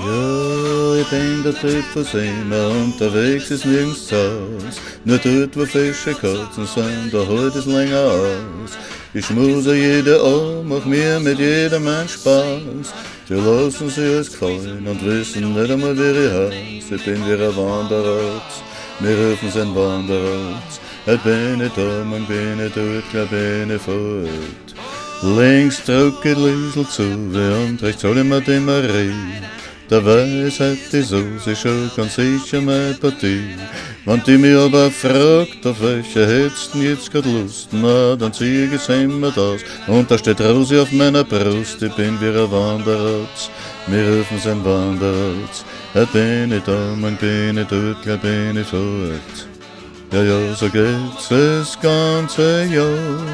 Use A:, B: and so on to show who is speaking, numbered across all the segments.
A: Ja, ich bin der Typ von immer unterwegs ist nirgends zu Haus. Nur dort, wo Fische Katzen sind, da holt es länger aus. Ich schmuse jede Ohr, mach mir mit jedem einen Spaß. Die lassen sich alles gefallen und wissen nicht einmal, wie ich heiß. Ich bin wie ein Wanderer, wir rufen es ein Wanderer. Heute bin ich da, morgen bin ich dort, gleich bin ich fort. Links drück ich Liesel zu, und rechts hol ich mir die Marie. Der Weisheit ist so, sie schon ganz sicher meine Partie. Wenn die mich aber fragt, auf welche hättest du jetzt grad Lust, na, dann zieh ich es immer das. Und da steht Rosi auf meiner Brust, ich bin wie ein Wanderer, wir rufen's ein Wanderer. Heute bin ich da, morgen bin ich dort, gleich bin ich fort. Ja, ja, so geht's das ganze Jahr.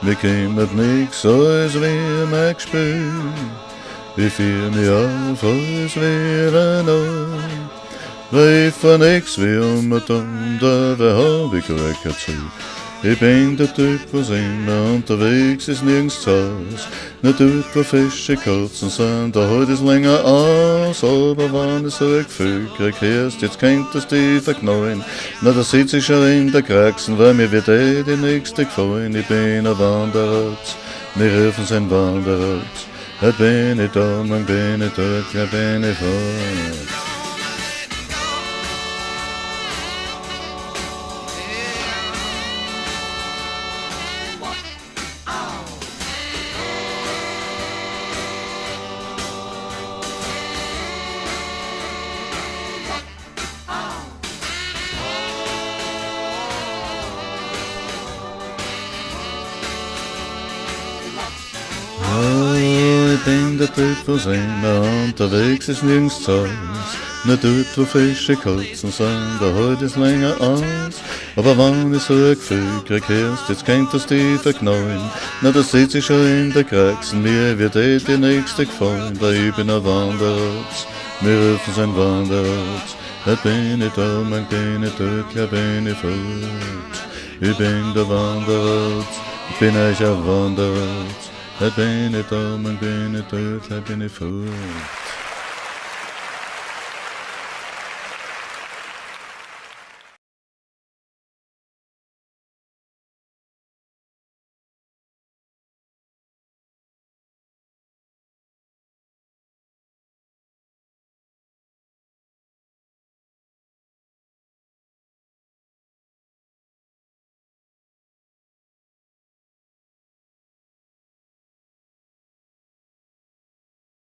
A: Mir kümmert nix, als wär mein Gespür. Ich führ mich auf, als wär ein Ohr. Weil ich von nix wie um, dabei hab ich kein zu. Ich bin der Typ, was immer unterwegs ist, nirgends zu Haus. Nur dort, wo Fische Katzen sind, da holt es länger aus. Aber wenn ich so ein Gefühl krieg, hörst, jetzt könnt es dich verknallen. Na, da sitz ich schon in der Kraxen, weil mir wird die nächste gefallen. Ich bin ein Wanderer, wir rufen's ein Wanderer. Heute bin ich da, morgen bin ich dort, gleich bin ich fort. Ja, ich bin der Typ, was immer unterwegs ist, nirgends zu Haus. Nur dort, wo Fische Katzen sind, da holt es länger aus. Aber wenn ich so ein Gefühl krieg, hörst, jetzt könnt es dich verknallen. Na, da sitz ich schon in der Kraxen, mir wird die nächste gefallen. Weil ich bin ein Wanderer, wir rufen's ein Wanderer. Heute bin ich da, morgen bin ich dort, gleich bin ich fort. Ich bin der Wanderer, bin ich ein Wanderer. Heute bin ich da, morgen bin ich dort, gleich bin ich fort.